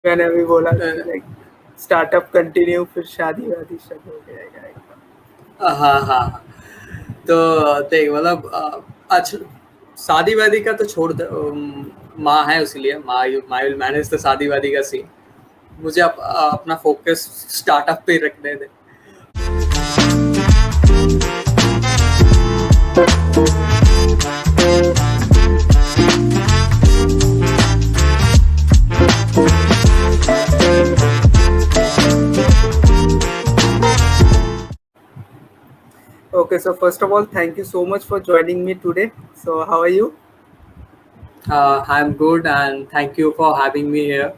मैंने अभी बोला कि अ, लाइक स्टार्टअप कंटिन्यू फिर शादी वादी सब हो जाएगा एकदम। हाँ हाँ हाँ। तो देख मतलब अच्छा, शादी वादी का तो छोड़ दे। माँ है उसलिए माँ विल मैनेज द शादी वादी का सीन। मुझे अपना फोकस स्टार्टअप पे ही रखने दे। Okay, so first of all, thank you so much for joining me today. So how are you? I'm good and thank you for having me here.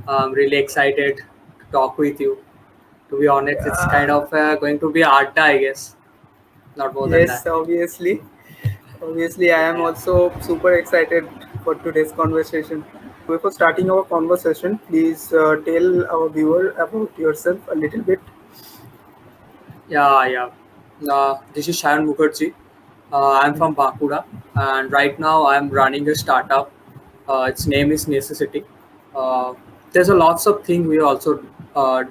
I'm really excited to talk with you. To be honest, it's kind Yeah, of going to be art, I guess. Not more than yes, that. obviously. Obviously, I am Yeah, also super excited for today's conversation. Before starting our conversation, please tell our viewer about yourself a little bit. yeah. This is Shayan Mukherjee. I'm from Bakuda, and right now I'm running a startup. Its name is Necessity. Uh, there's a lots of things we also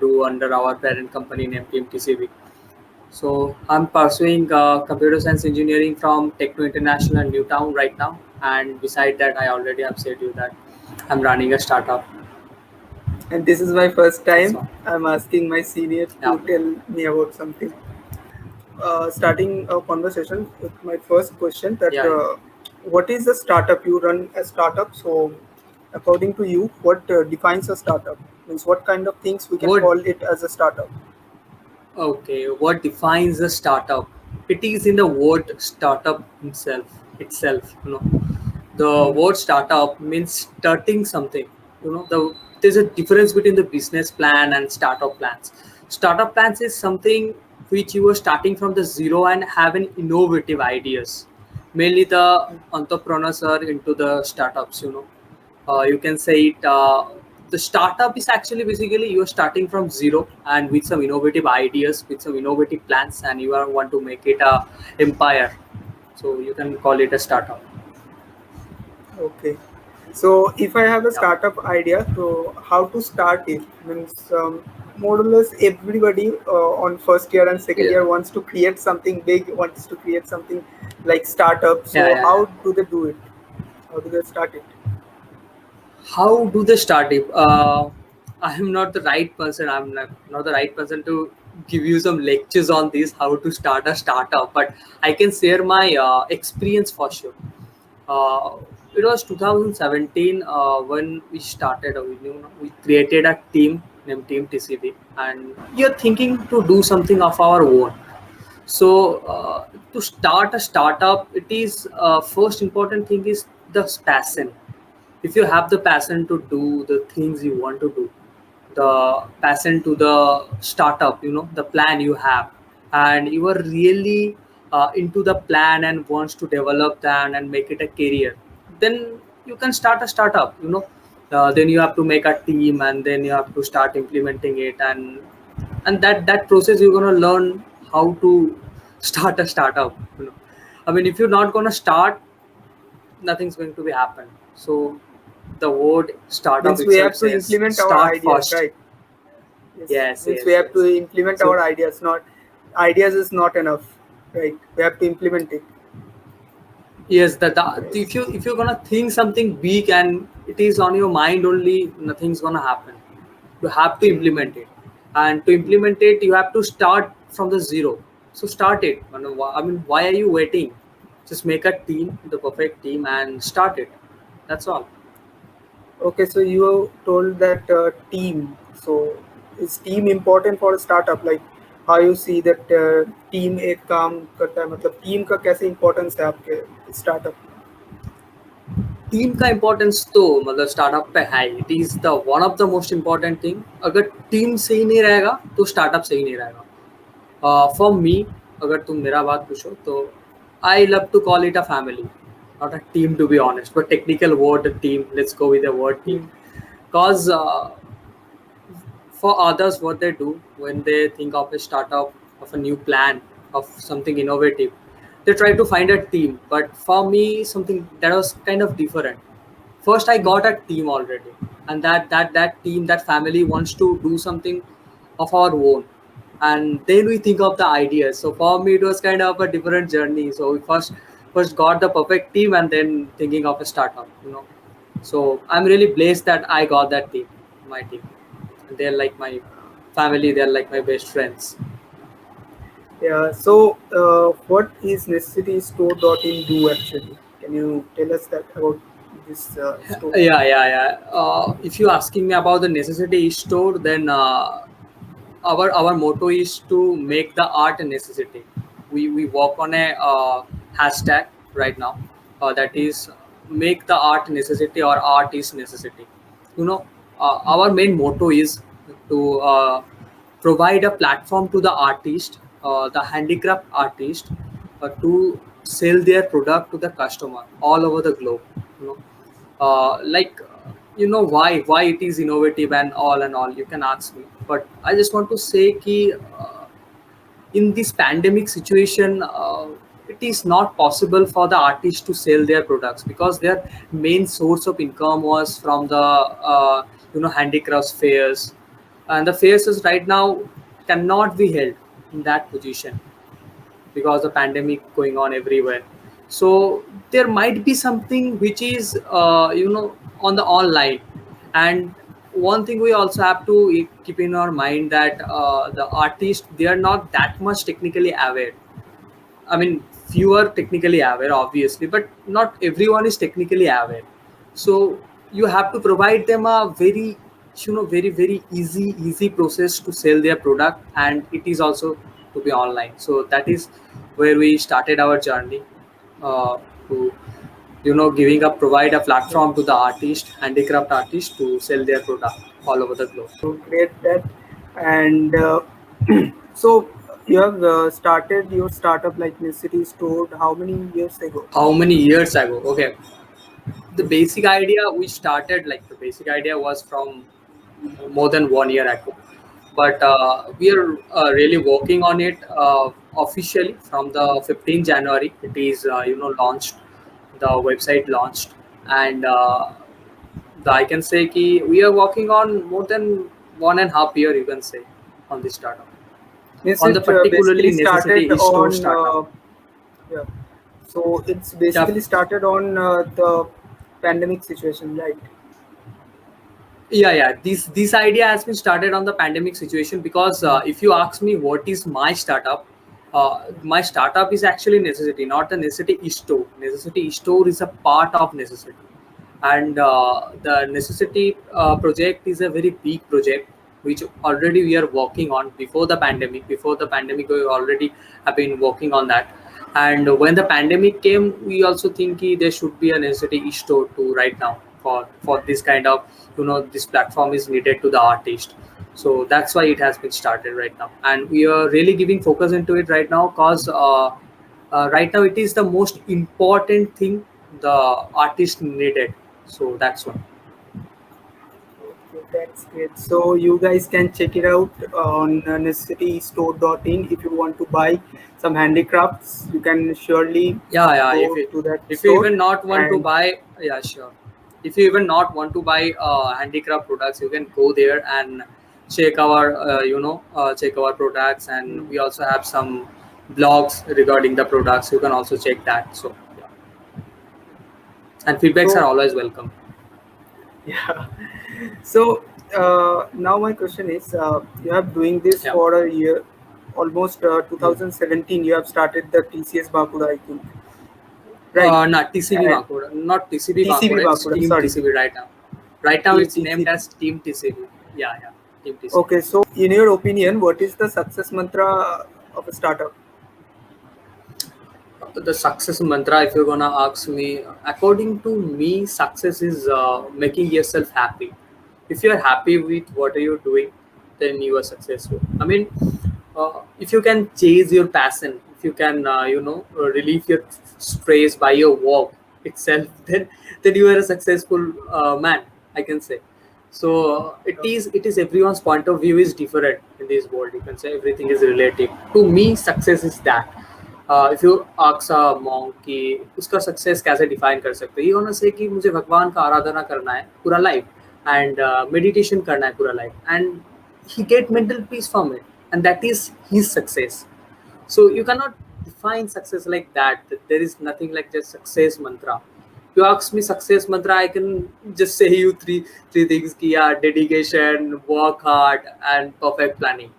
do under our parent company named Team TCV. So I'm pursuing computer science engineering from Techno International Newtown right now, and beside that, I already have said you that I'm running a startup. And this is my first That's time. all. I'm asking my senior Yeah, to tell me about something. Starting a conversation with my first question that yeah. what is a startup? You run a startup, so according to you, what defines a startup? Means what kind of things we can What call it as a startup? Okay, what defines a startup? It is in the word startup itself. The Hmm. word startup means starting something. There's a difference between the business plan and startup plans. Startup plans is something which you are starting from the zero and have an innovative ideas. Mainly the entrepreneurs are into the startups. You can say it. The startup is actually basically you are starting from zero and with some innovative ideas, with some innovative plans, and you are want to make it a empire. So you can call it a startup. Okay. So if I have a Yeah. startup idea, so how to start it? Means more or less everybody on first year and second Yeah. year wants to create something big, wants to create something like startup. Yeah, So yeah, how yeah. do they do it? How do they start it? How do they start it? I am not the right person. I'm not the right person to give you some lectures on this, how to start a startup, but I can share my experience for sure. Uh, it was 2017 when we started. We created a team named Team TCB, and we are thinking to do something of our own. So to start a startup, it is first important thing is the passion. If you have the passion to do the things you want to do, the passion to the startup, the plan you have, and you are really into the plan and wants to develop that and make it a career, then you can start a startup. Then you have to make a team and then you have to start implementing it, and that process you're going to learn how to start a startup. I mean, if you're not going to start, nothing's going to be happen. So the word startup Means we itself have to says implement our start ideas, first. right? Yes. Yes, Means we yes, have to yes. implement our So ideas. Not ideas is not enough, right? We have to implement it. yes, the Yes. if you're gonna think something big and it is on your mind only, nothing's gonna happen. You have to implement it, and to implement it, you have to start from the zero. So start it. I mean, why are you waiting? Just make a team, the perfect team, and start it. That's all. Okay, so you told that team. So is team important for a startup? Like how you see that team एक काम करता है मतलब team का कैसे importance है आपके startup में? टीम का इम्पोर्टेंस तो मतलब स्टार्टअप पे है, it is the one of the most important thing. अगर टीम सही नहीं रहेगा तो स्टार्टअप सही नहीं रहेगा। फॉर मी, अगर तुम मेरा बात पूछो तो I love to call it a family, not a team to be honest, but technical word team, let's go with the word team. Hmm. Cause for others, what they do when they think of a startup, of a new plan, of something innovative, they try to find a team. But for me, something that was kind of different. First, I got a team already. and that team, that family wants to do something of our own, and then we think of the ideas. So for me, it was kind of a different journey. So we first got the perfect team, and then thinking of a startup, so I'm really blessed that I got that team, my team. They're like my family, they're like my best friends. Yeah. So, what is Necessity Store.in do actually? Can you tell us that about this store? Yeah. If you're asking me about the necessity store, then our motto is to make the art a necessity. We work on a hashtag right now, that is make the art necessity, or art is necessity. You know, our main motto is to provide a platform to the artist, the handicraft artist, to sell their product to the customer all over the globe. You know, like why it is innovative and all you can ask me, but I just want to say ki, in this pandemic situation, it is not possible for the artists to sell their products, because their main source of income was from the handicrafts fairs, and the fairs is right now cannot be held in that position because the pandemic going on everywhere. So there might be something which is on the online. And one thing we also have to keep in our mind that the artists, they are not that much technically aware. I mean, few are technically aware, obviously, but not everyone is technically aware. So you have to provide them a very, very easy process to sell their product, and it is also to be online. So that is where we started our journey, to giving up, provide a platform to the artist, handicraft artist, to sell their product all over the globe. So great that. And so you have started your startup like Necessity Store how many years ago? How many years ago? Okay, the basic idea we started, like the basic idea was from more than 1 year ago, but we are really working on it officially from the 15th January. It is launched, the website launched, and I can say ki we are working on more than 1.5 year, you can say, on this startup, Means on the it particularly basically necessity started store on startup. yeah. So it's Yeah. basically started on the pandemic situation, right? Yeah. This idea has been started on the pandemic situation, because Mm. if you ask me what is my startup is actually necessity, not the necessity store. Necessity store is a part of necessity, and the necessity project is a very big project, which already we are working on before the pandemic. Before the pandemic, we already have been working on that. And when the pandemic came, we also think there should be a necessity store too right now, for this kind of, this platform is needed to the artist. So that's why it has been started right now, and we are really giving focus into it right now, because right now it is the most important thing the artist needed. So that's one. Okay, that's great. So you guys can check it out on necessitystore.in if you want to buy some handicrafts. You can surely Yeah. go to that If you store even not want to and buy, yeah, sure. If you even not want to buy handicraft products, you can go there and check our check our products, and mm, we also have some blogs regarding the products. You can also check that. So yeah, and feedbacks are so always welcome. yeah. So now my question is, you have doing this Yeah. for a year, almost Hmm. 2017. You have started the TCS Bakuda, I think, right? Not TCB And Bakuda, not TCB TCB Bakuda. It's Bakuda, Team sorry, TCB right now. Right now, Team it's named TCB. as Team TCB. Yeah, Team TCB. Okay, so in your opinion, what is the success mantra of a startup? The success mantra, if you're gonna ask me, according to me, success is making yourself happy. If you're happy with what are you doing, then you are successful. I mean, if you can chase your passion, if you can relieve your stress by your work itself, then you are a successful man, I can say. So it is everyone's point of view is different in this world. You can say everything is relative. To me, success is that, if you ask a monk कि उसका success कैसे define कर सकते हो, ये होना से कि मुझे भगवान का आराधना करना है पूरा लाइफ, and meditation करना है पूरा life, and he get mental peace from it, and that is his success. So you cannot define success like that. There is nothing like just success mantra. If you ask me success mantra, I can just say you three things ki, yeah, dedication, work hard, and perfect planning.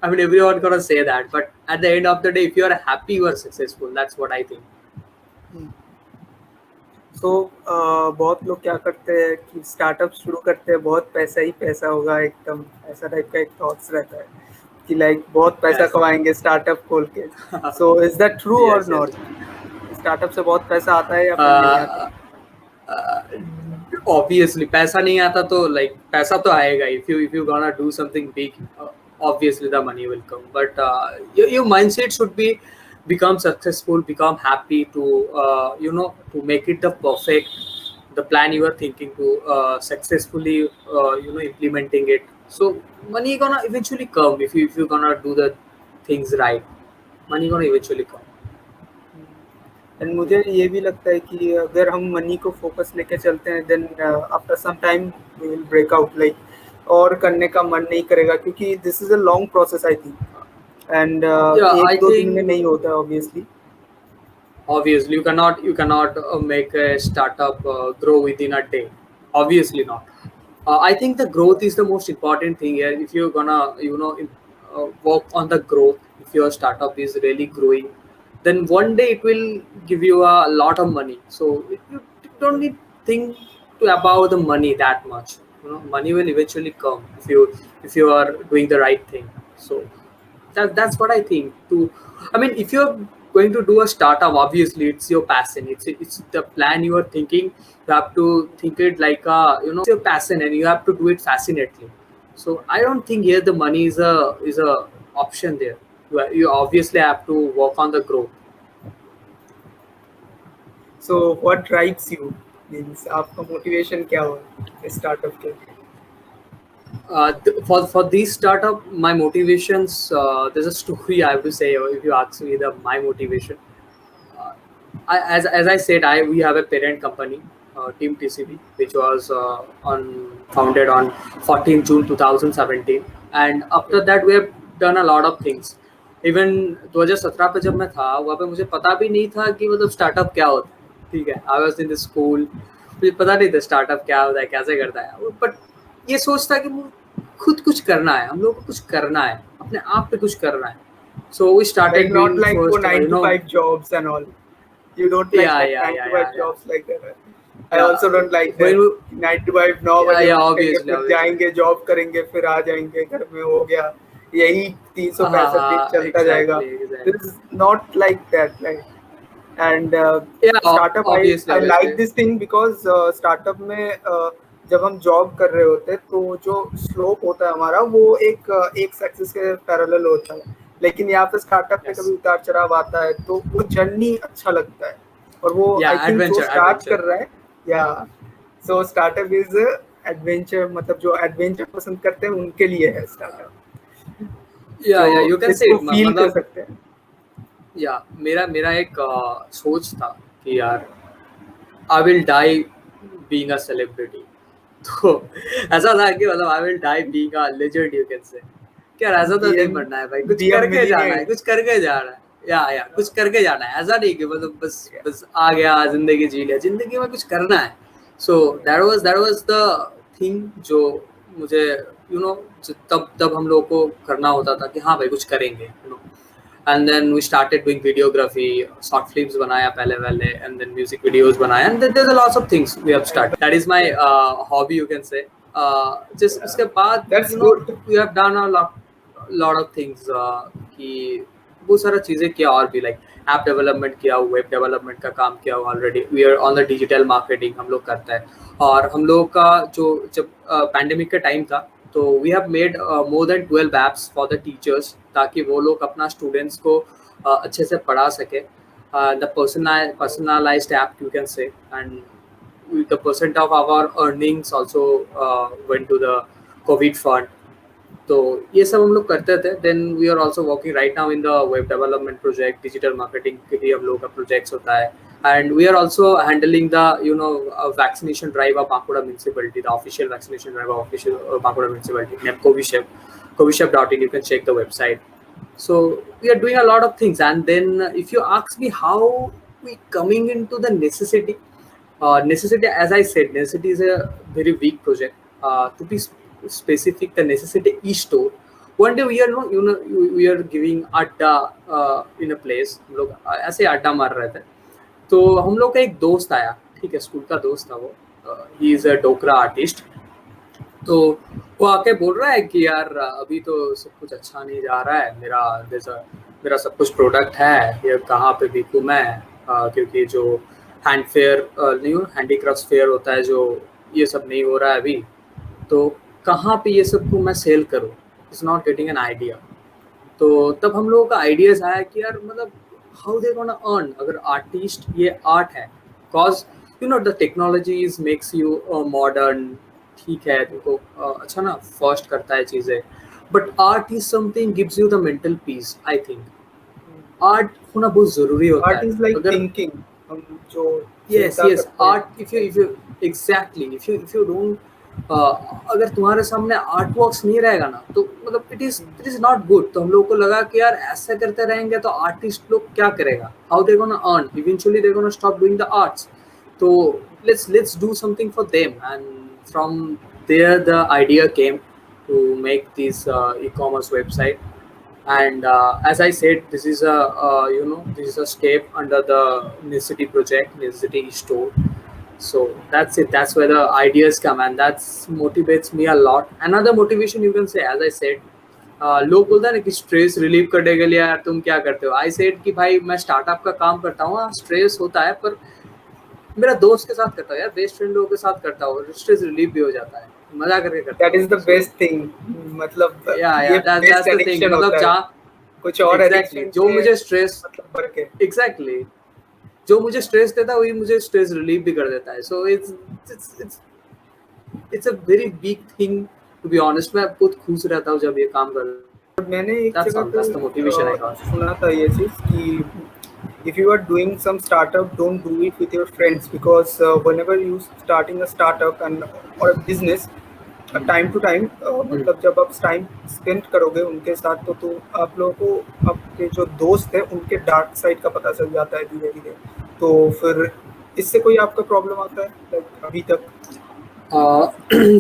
I mean, everyone gonna say that, but at the end of the day, if you are happy, you are successful. That's what I think. सो बहुत लोग क्या करते हैं कि startup शुरू करते हैं, बहुत पैसा ही पैसा होगा, एकदम ऐसा टाइप का एक थॉट्स रहता है कि लाइक बहुत पैसा Yes. कमाएंगे स्टार्टअप खोल के. सो इज दैट ट्रू और Yes, yes. नॉट? स्टार्टअप से बहुत पैसा आता है या फिर नहीं आता? Obviously पैसा नहीं आता तो like पैसा तो आएगा. If you gonna do something big, obviously the money will come, but your mindset should be become successful, become happy to to make it the perfect, the plan you are thinking to successfully implementing it. So money gonna eventually come if you're gonna do the things right. Money gonna eventually come. And मुझे ये भी लगता है कि अगर हम money को focus लेके चलते हैं, then after some time we will break out, like और करने का मन नहीं करेगा, क्योंकि this is a long process I think, and Yeah, I एक दो दिन में think नहीं होता obviously. obviously you cannot make a startup grow within a day. Obviously not. I think the growth is the most important thing here. If you're gonna work on the growth, if your startup is really growing, then one day it will give you a lot of money. So you don't need think about the money that much. Money will eventually come if you are doing the right thing. So that's what I think. I mean, if you're going to do a startup, obviously it's your passion. It's the plan you are thinking. You have to think it like it's your passion, and you have to do it fascinately. So I don't think here the money is a option there. You obviously have to work on the growth. So what drives you, means आपका motivation क्या हो startup के लिए? For this startup, my motivations. There's a story I have to say. If you ask me my motivation, as I said, we have a parent company, Team TCB, which was founded on 14 June 2017, and after that we have done a lot of things. Even 2017 पे जब मैं था वहाँ पे मुझे पता भी नहीं था कि मतलब स्टार्टअप क्या होता है. ठीक है, I was in the school, मुझे पता नहीं था स्टार्टअप क्या होता है, कैसे करता है, बट ये सोचता कि खुद कुछ करना है, हम लोग को कुछ करना है, अपने आप पे कुछ करना है. So we started Like not doing like first, 9 to 5 jobs and all. You don't like Yeah, that yeah, 9 yeah, to 5 yeah, jobs like that. I yeah. also don't like When that. we- 9 to 5 9 Yeah, बजे yeah, उठेंगे, obviously, फिर obviously. जाएंगे job करेंगे, फिर आ जाएंगे घर में, हो गया यही 365 दिन चलता जाएगा. exactly. This is not like that, right? And Yeah, startup, obviously, I like obviously. this thing because startup में जब हम जॉब कर रहे होते हैं तो जो स्लोप होता है हमारा वो एक सक्सेस के पैरेलल होता है, लेकिन यहाँ पे स्टार्टअप पे Yes. कभी उतार चढ़ाव आता है तो वो जर्नी अच्छा लगता है. और वो Yeah, आई थिंक जो adventure, स्टार्ट adventure. कर रहा है, या सो स्टार्टअप इज एडवेंचर, मतलब जो एडवेंचर पसंद करते हैं उनके लिए है startup. Yeah, yeah, you can say इसको it. फील कर मतलब सकते हैं. या मेरा एक सोच था कि यार I will die being a celebrity. तो ऐसा था कि मतलब I will die being a legend, you can say. क्या ऐसा तो नहीं बनना है भाई, कुछ be a करके जाना है, millionaire. कुछ करके जाना है. या कुछ करके जाना है, ऐसा नहीं कि मतलब बस आ गया, जिंदगी जी लिया. जिंदगी में कुछ करना है. So that was the thing जो मुझे तब हम लोग को करना होता था कि हाँ भाई कुछ करेंगे. And then we started doing videography, short films banaya pehle, and then music videos banaya, and then there's a lots of things we have started. That is my hobby, you can say. Just uske baad, That's good. we have done a lot of things. कि बहुत सारा चीजें किया और भी, like app development किया, web development का काम किया already. We are on the digital marketing हम लोग करता है. और हम लोग का जो जब पैंडेमिक का टाइम था तो we have made more than 12 apps for the teachers, ताकि वो लोग अपना स्टूडेंट्स को अच्छे से पढ़ा सके. The personalized app, you can say, and the percent of our earnings also went to the COVID fund. तो ये सब हम लोग करते थे. Then we are also working right now in the web development project. Digital marketing के लिए हम लोग का प्रोजेक्ट्स होता है. and we are also handling the vaccination drive of Bankura municipality, the official vaccination drive of official Bankura municipality, Covishield.in. You can check the website. So we are doing a lot of things. And then if you ask me how we coming into the necessity, necessity, as I said, necessity is a very weak project. To be specific, the necessity e-store. One day we are we are giving अड्डा in a place. हम लोग ऐसे अड्डा मार रहे थे, तो हम लोग का एक दोस्त आया, ठीक है, स्कूल का दोस्त था वो, he is a Dokra artist. तो वो आके बोल रहा है कि यार अभी तो सब कुछ अच्छा नहीं जा रहा है, मेरा सब कुछ प्रोडक्ट है, ये कहाँ पे बिकूँ मैं, क्योंकि जो हैंड फेयर नहीं हो, हैंडीक्राफ्ट फेयर होता है, जो ये सब नहीं हो रहा है अभी, तो कहाँ पे ये सब को मैं सेल करूँ, it's not getting an idea. तो तब हम लोगों का आइडियाज आया कि यार मतलब हाउ दे गोना अर्न, अगर आर्टिस्ट ये आर्ट है, cause the technologies makes you modern, ठीक है, तुमको अच्छा ना फर्स्ट करता है चीज़ें, but art is something gives you the mental piece. I think art होना बहुत ज़रूरी होता है। आर्ट इज लाइक अगर थिंकिंग, हम जो yes चिंता yes करते हैं। art, if you exactly, if you don't अगर तुम्हारे सामने आर्ट वर्क्स नहीं रहेगा ना, तो मतलब इट इज नॉट गुड। तो हम लोग को लगा कि यार ऐसा करते रहेंगे तो आर्टिस्ट लोग क्या करेगा, how they gonna earn, eventually they gonna stop doing the arts. तो let's do something for them, and from there the idea came to make this e-commerce website. And as I said, this is a this is a step under the Necessity project, Necessity store. So that's it, that's where the ideas come, and that's motivates me a lot. Another motivation you can say, as I said, लोग बोलते हैं ना कि stress relieve करने के लिए यार तुम क्या करते हो। आई सेड कि भाई मैं स्टार्टअप का काम करता हूँ, स्ट्रेस होता है, पर मेरा दोस्त के साथ करता हूँ यार, बेस्ट फ्रेंड लोगों के साथ करता हूँ, स्ट्रेस रिलीव भी हो जाता है, मजा करके करता हूँ। That is the best thing, मतलब ये that's best the thing, addiction मतलब होता है। जहाँ कुछ और exactly, एडिक्शन जो मुझे स्ट्रेस मतलब फर्क है। एग्जैक्टली जो मुझे स्ट्रेस देता है वही मुझे स्ट्रेस रिलीव भी कर देता है। So it's a very big thing to be honest. मैं बहुत खुश रहता हूँ जब ये काम कर। मैंने एक That's जगह all, that's the motivation I पे got. सुना था ये चीज कि if you are doing some startup, don't do it with your friends, because whenever you starting a startup and or a business, time to time मतलब जब आप time spend करोगे उनके साथ, तो आप लोगों को आपके जो दोस्त हैं उनके डार्क साइड का पता चल जाता है धीरे धीरे। तो फिर इससे कोई आपका प्रॉब्लम आता है like, अभी तक?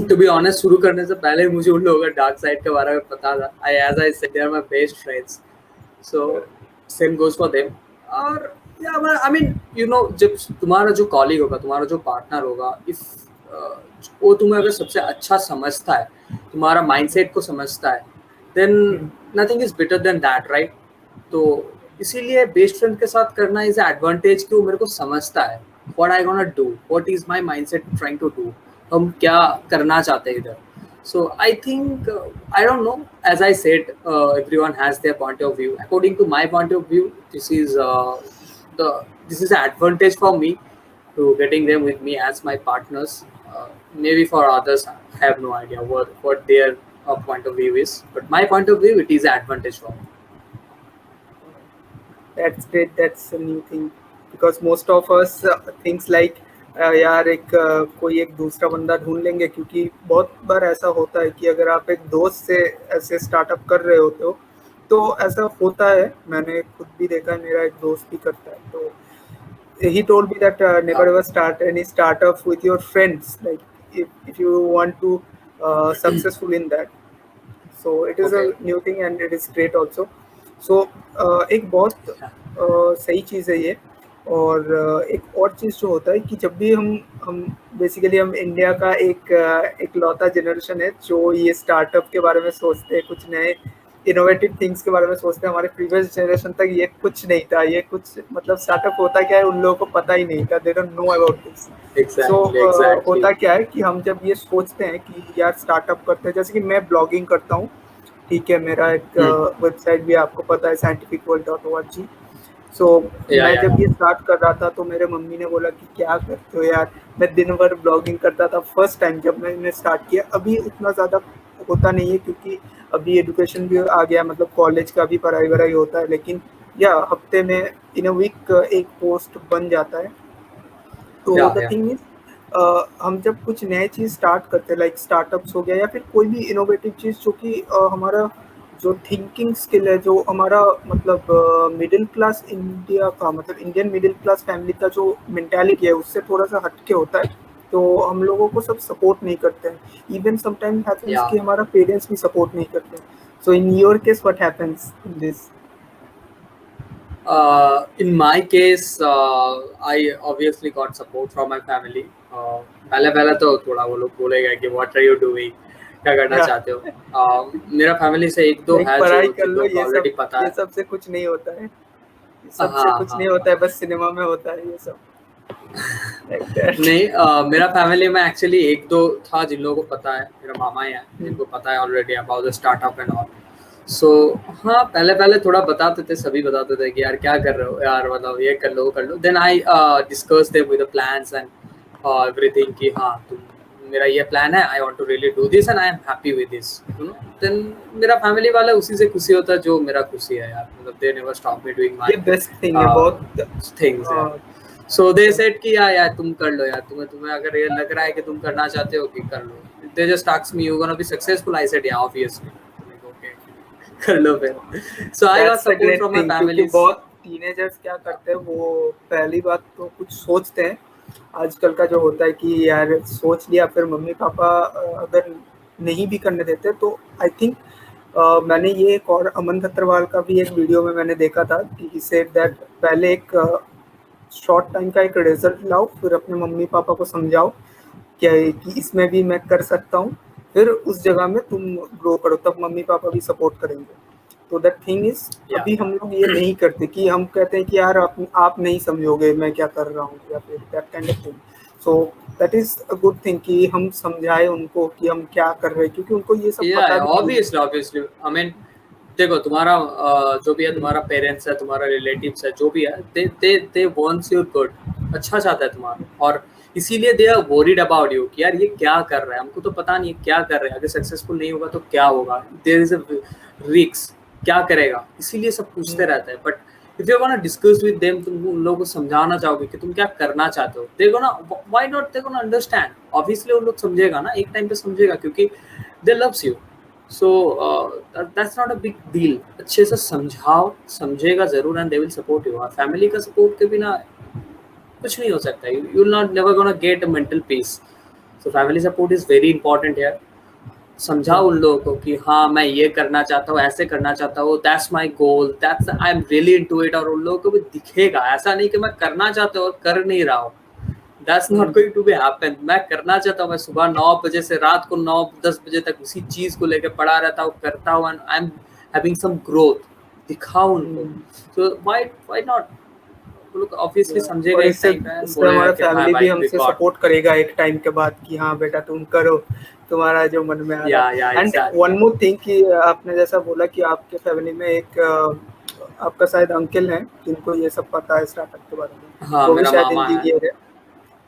टू बी ऑनेस्ट, शुरू करने से पहले मुझे उन लोगों का डार्क साइड के बारे में पता था। As I said, they are my best friends, so same goes for them. और आई मीन जब तुम्हारा जो कॉलीग होगा, तुम्हारा जो पार्टनर होगा, इफ वो तुम्हें अगर सबसे अच्छा समझता है, तुम्हारा माइंडसेट को समझता है, then nothing is better than that, right? तो इसीलिए बेस्ट फ्रेंड के साथ करना इज एडवांटेज कि वो मेरे को समझता है what I gonna do, what is my mindset trying to do, हम क्या करना चाहते हैं इधर। So I think, I don't know, as I said, everyone has their point of view. According to my point of view, this is an advantage for me to getting them with me as my partners. Maybe for others, I have no idea what their point of view is, but my point of view, it is an advantage for me. That's great. That's a new thing, because most of us thinks like यार एक कोई एक दूसरा बंदा ढूंढ लेंगे, क्योंकि बहुत बार ऐसा होता है कि अगर आप एक दोस्त से ऐसे स्टार्टअप कर रहे होते हो तो ऐसा होता है। मैंने खुद भी देखा है, मेरा एक दोस्त भी करता है। तो he told me that never ever start any startup with your friends, like if you want to successful in that. So it is Okay. a new thing and it is great also. So एक बहुत सही चीज़ है ये। और एक और चीज़ जो होता है कि जब भी हम बेसिकली हम इंडिया का एक लौता जनरेशन है जो ये स्टार्टअप के बारे में सोचते हैं, कुछ नए इनोवेटिव थिंग्स के बारे में सोचते हैं। हमारे प्रीवियस जनरेशन तक ये कुछ नहीं था, ये कुछ मतलब स्टार्टअप होता क्या है उन लोगों को पता ही नहीं था, they don't know about this. Exactly. होता क्या है कि हम जब ये सोचते हैं कि यार स्टार्टअप करते हैं, जैसे कि मैं ब्लॉगिंग करता हूँ, ठीक है, मेरा एक वेबसाइट भी आपको पता है, scientificworld.org। मैं जब ये स्टार्ट कर रहा था तो मेरे मम्मी ने बोला कि क्या करते हो यार, मैं दिन भर ब्लॉगिंग करता था फर्स्ट टाइम जब मैंने स्टार्ट किया। अभी उतना ज़्यादा होता नहीं है क्योंकि अभी एजुकेशन भी आ गया, मतलब कॉलेज का भी पढ़ाई वढ़ाई होता है, लेकिन या हफ्ते में इन अ वीक एक पोस्ट बन जाता है। तो द yeah. थिंग इज हम जब कुछ नए चीज़ स्टार्ट करते हैं, लाइक स्टार्टअप्स हो गया या फिर कोई भी इनोवेटिव चीज़, जो कि हमारा जो थिंकिंग स्किल है, जो हमारा मतलब मिडिल क्लास इंडिया का, मतलब इंडियन मिडिल क्लास फैमिली का जो मेंटालिटी है उससे थोड़ा सा हटके होता है, तो हम लोगों को सब सपोर्ट नहीं करते हैं। Even sometimes happens Yeah. कि हमारा पेरेंट्स भी सपोर्ट नहीं करते। So in your case what happens in this? In my case, I obviously got support from my family. पहले पहले तो थोड़ा वो लोग बोलेगा कि what are you doing, क्या करना या चाहते हो। मेरा फैमिली से एक दो लाइक है पढ़ाई जो कर जिन लो, लोगों को ऑलरेडी पता ये है। सब से कुछ नहीं होता है, ये सब से हाँ कुछ हाँ नहीं होता है, हाँ। बस सिनेमा में होता है ये सब, लाइक दैट। नहीं, मेरा फैमिली में एक्चुअली एक दो था जिन लोगों को पता है, मेरा मामा ही है जिनको पता है already about the startup and all. So हाँ, पहले पहले थोड़ा बताते थे, सभी बताते थे कि यार क्या कर रहे हो यार, मतलब ये कर लो वो कर लो। Then I discuss them with the plans and everything कि हाँ तुम, मेरा ये प्लान है, I want to really do this and I am happy with this, you know. देन मेरा फैमिली वाला उसी से खुशी होता है जो मेरा खुशी है यार, मतलब they never stop me doing ये माय बेस्ट थिंग है बहुत। थिंग्स यार। सो दे सेड कि यार तुम कर लो यार, तुम्हें तुम्हें अगर ये लग रहा है कि तुम करना चाहते हो कि कर लो। They just asked me, you gonna be successful, I said yeah obviously. Okay, कर लो फिर। So I got that's a support great from my thing, क्योंकि फैमिलीज। बहुत टीनेजर्स क्या करते हैं, वो पहली बात तो कुछ सोचते हैं। आजकल का जो होता है कि यार सोच लिया, फिर मम्मी पापा अगर नहीं भी करने देते तो आई थिंक मैंने ये एक और अमन खत्रवाल का भी एक वीडियो में मैंने देखा था कि ही सेड दैट पहले एक शॉर्ट टाइम का एक रिजल्ट लाओ, फिर अपने मम्मी पापा को समझाओ क्या है कि इसमें भी मैं कर सकता हूँ, फिर उस जगह में तुम ग्रो करो, तब मम्मी पापा भी सपोर्ट करेंगे। तो दैट थिंग इज, या अभी हम लोग ये नहीं करते कि हम कहते हैं कि यार आप नहीं समझोगे मैं क्या कर रहा हूँ, या फिर that kind of thing. So that is a good thing कि हम समझाएं उनको कि हम क्या कर रहे हैं, क्योंकि उनको ये सब या पता भी नहीं है। ऑब्वियसली ऑब्वियसली, आई मीन देखो, तुम्हारा जो भी है, तुम्हारा पेरेंट्स है, तुम्हारा रिलेटिव्स है, जो भी है, दे वांट्स योर गुड, अच्छा चाहता है तुम्हारा, और इसीलिए they are worried about you कि यार ये क्या कर रहा है, हमको तो पता नहीं है क्या कर रहा है, अगर सक्सेसफुल नहीं होगा तो क्या होगा, देयर इज अ रिस्क, क्या करेगा, इसीलिए सब पूछते रहते हैं। But if you want to discuss with them, तुम उन लोगों को समझाना चाहोगे कि तुम क्या करना चाहते हो, they gonna, why not, they gonna understand. Obviously उन लोग समझेगा ना, एक टाइम पे समझेगा, क्योंकि they loves you. So that's not a big deal. अच्छे से समझाओ, समझेगा जरूर, and they will support you. और फैमिली का सपोर्ट के बिना कुछ नहीं हो सकता, you will not never gonna get a mental peace. So family support is very important है। समझाओ उन लोगों को कि हाँ मैं ये करना चाहता हूँ, ऐसे करना चाहता हूँ, that's my goal, that's I am really into it. और उन लोगों को भी दिखेगा, ऐसा नहीं कि मैं करना चाहता हूँ और कर नहीं रहा हूँ, that's not going to be happen. मैं करना चाहता हूँ, मैं सुबह 9 बजे से रात को 9-10 बजे तक उसी चीज को लेकर पड़ा रहता हूँ, करता हूँ, and I am having some growth, दिखाओ उनको। सो व्हाई नॉट, वो लोग ऑब्वियसली समझेगा और एक इससे टाइम पे, and इससे बोलेगा हमारा कि हाँ फैमिली भी भाई वी हमसे गॉट। सपोर्ट करेगा एक टाइम के बाद कि हाँ बेटा तुम करो, तुम्हारा जो मन में आ रहा या है। And one exactly. More thing कि आपने जैसा बोला कि आपके फैमिली में एक आपका शायद अंकल हैं जिनको ये सब पता है स्टार्टअप के बारे में, हाँ, वो भी मेरा शायद मामा है। इंजीनियर है,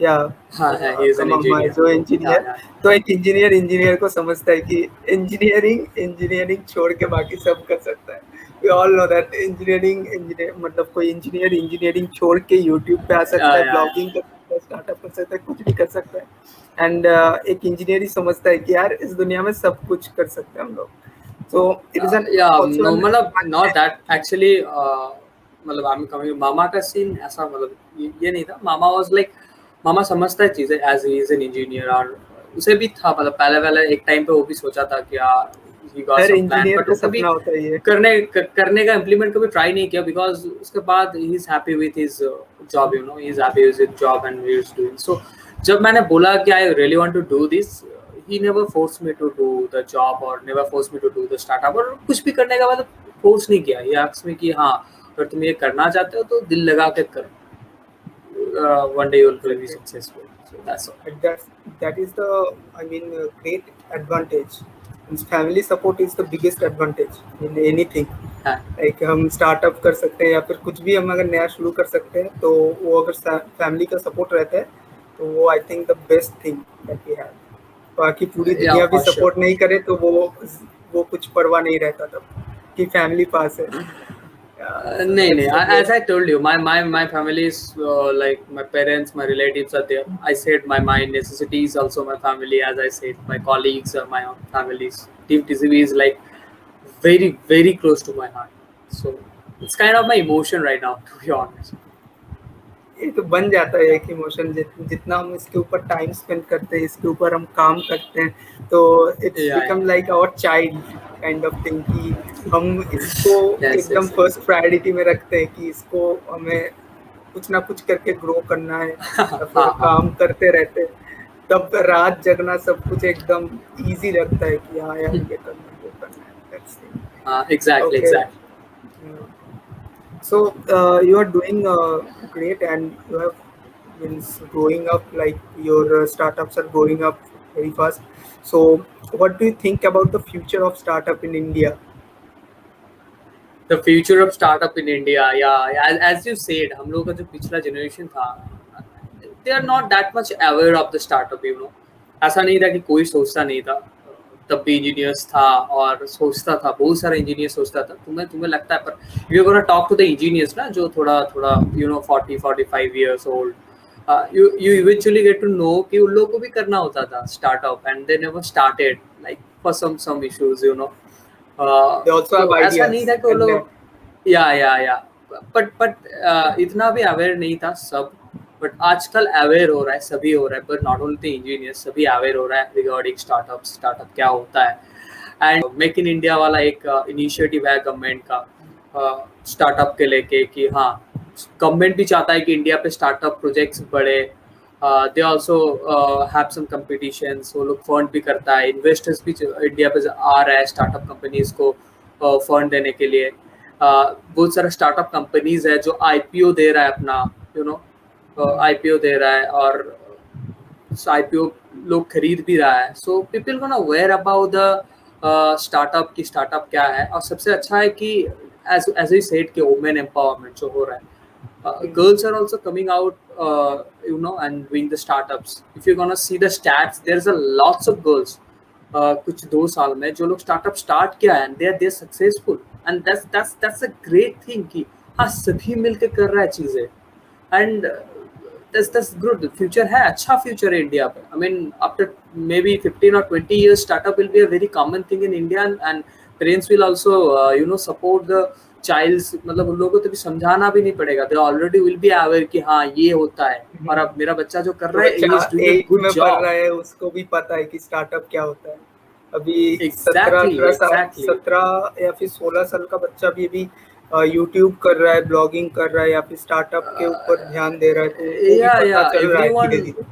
या हाँ है, ही इज आपका एन मामा है इंजीनियर। जो या इंजीनियर। तो एक इंजीनियर को समझता है कि इंजीनियरिंग छोड़ के बाकी सब कर सकता है। We all know that engineer मतलब कोई इंजीनियरिंग छोड़ के यूट्यूब पे आ सकता है, या ब्लॉगिंग कर सकता है, स्टार्टअप कर सकता है, कुछ भी कर सकता है। एंड एक इंजीनियर ही समझता है कि यार इस दुनिया में सब कुछ कर सकते हैं हम लोग। सो इट इज एन या ऑल्सो नो, एन मतलब नॉट दैट एक्चुअली, मतलब आई एम कमिंग, मामा का सीन ऐसा, मतलब ये नहीं था। मामा वाज लाइक, मामा समझता है चीजें as he is an engineer, और उसे भी था, मतलब पहले पहले एक टाइम पे वो भी सोचा था कि यार he got her some plan, engineer but का वो कभी सपना होता है ये। करने का इम्प्लीमेंट कभी ट्राई नहीं किया, बिकॉज उसके बाद he is happy with his job, you know, he is happy with his job and he is doing. So जब मैंने बोला कि I really want to do this, he never forced me to do the job or never forced me to do the startup, और कुछ भी करने का मतलब फोर्स नहीं किया। ये asked me कि हाँ अगर तुम ये करना चाहते हो तो दिल लगा के करो, one day you will be Exactly. successful, so that's all. And that is the, I mean, great advantage. Means family support is the biggest advantage in anything. हाँ लाइक हम स्टार्टअप कर सकते हैं या फिर कुछ भी हम अगर नया शुरू कर सकते हैं, तो वो अगर फैमिली का सपोर्ट रहता है तो वो I think the best thing that we have. बाकी पूरी yeah, दुनिया भी for sure. सपोर्ट नहीं करे तो वो कुछ परवाह नहीं रहता तब कि फैमिली पास है। No, no. That's a great. As I told you, my family is like my parents, my relatives are there. I said my necessity is also my family. As I said, my colleagues are my own families. Team TCB is like very close to my heart. So it's kind of my emotion right now, to be honest. ये तो बन जाता है एक emotion, जितना हम इसके ऊपर टाइम स्पेंड करते हैं, इसके ऊपर हम काम करते हैं, तो it's Yeah, become yeah. Like our child kind of thing कि हम इसको Yes, एकदम yes, yes. फर्स्ट प्रायोरिटी में रखते हैं कि इसको हमें कुछ ना कुछ करके ग्रो करना है, या फिर हाँ, हाँ. काम करते रहते हैं। तब रात जगना सब कुछ एकदम इजी लगता है कि हाँ यार ये करना है, वो करना है। That's it. Exactly, Okay. exactly. So you are doing great, and you have been growing up, like your startups are growing up very fast. So what do you think about the future of startup in India? The future of startup in India, yeah, as you said, हम लोगों का जो पिछला generation था, they are not that much aware of the startup, you know. ऐसा नहीं था कि कोई सोचता नहीं था, तब भी इंजीनियर्स था और सोचता था, बहुत सारा इंजीनियर सोचता था। तुम्हें तुम्हें लगता है, पर you gonna talk to the engineers ना, जो थोड़ा थोड़ा 40-45 years old, you eventually get to know कि उन लोगों को भी करना होता था startup, and they never started, like for some issues, you know. They also have तो ऐसा नहीं ideas, था कि वो and लोग, या बट इतना भी अवेयर नहीं था सब। बट आजकल अवेयर हो रहा है, सभी हो रहा है, बट नॉट ओनली इंजीनियर, सभी अवेयर हो रहा है रिगार्डिंग स्टार्टअप क्या होता है। एंड मेक इन इंडिया वाला एक इनिशिएटिव है गवर्नमेंट का स्टार्टअप के लेके, कि हाँ, गवर्नमेंट भी चाहता है कि इंडिया पे स्टार्टअप प्रोजेक्ट्स बढ़े। They also have some competitions, वो लोग फंड भी करता है, इन्वेस्टर्स भी इंडिया पे आ रहा है स्टार्टअप कंपनीज को फंड देने के लिए। बहुत सारा स्टार्टअप कंपनीज है जो आईपीओ दे रहा है अपना, यू नो, आईपीओ दे रहा है, और आईपीओ लोग खरीद भी रहा है। सो पीपल को ना अवेयर अबाउट द स्टार्टअप की स्टार्टअप क्या है। और सबसे अच्छा है कि एज यू सेड कि वुमेन एम्पावरमेंट जो हो रहा है, girls are also coming out, and doing the startups. If you're gonna see the stats, there's a lots of girls कुछ 2 साल में जो लोग स्टार्टअप स्टार्ट किया है, and they're successful, and that's a great thing कि हाँ, सभी मिलके कर रहा है चीजें, and that's good. फ्यूचर है, अच्छा फ्यूचर है इंडिया पे। I mean, after maybe 15 or 20 years, startup will be a very common thing in India, and parents will also support the child's, मतलब उन लोगों को तो भी समझाना भी नहीं पड़ेगा, they already will be aware कि हाँ ये होता है, और अब मेरा बच्चा जो कर जो रहा है, he बच्चा is doing a 8th good में पढ़ job. रहा है उसको भी पता है कि स्टार्टअप क्या होता है। अभी Exactly, exactly. 17 या फिर 16 साल का बच्चा भी अभी यूट्यूब कर रहा है, ब्लॉगिंग कर रहा है, या फिर स्टार्टअप के ऊपर ध्यान दे रहा है, तो उनको भी पता Yeah, चल रहा है everyone, धीरे धीरे।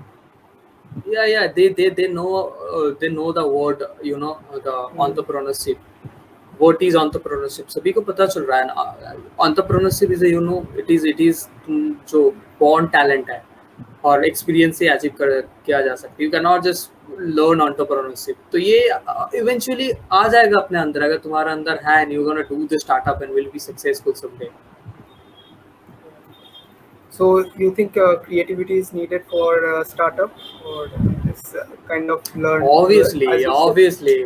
yeah, they know the word, the entrepreneurship. What is entrepreneurship? सभी को पता चल रहा है ना। entrepreneurship is it is जो born talent है, और एक्सपीरियंस से अचीव किया जा सकता है। You can not just learn entrepreneurship। तो ये इवेंचुअली आ जाएगा अपने अंदर, अगर तुम्हारा अंदर है, and you gonna do the startup and will be successful someday. So you think creativity is needed for startup, or is kind of learned as you said? Obviously,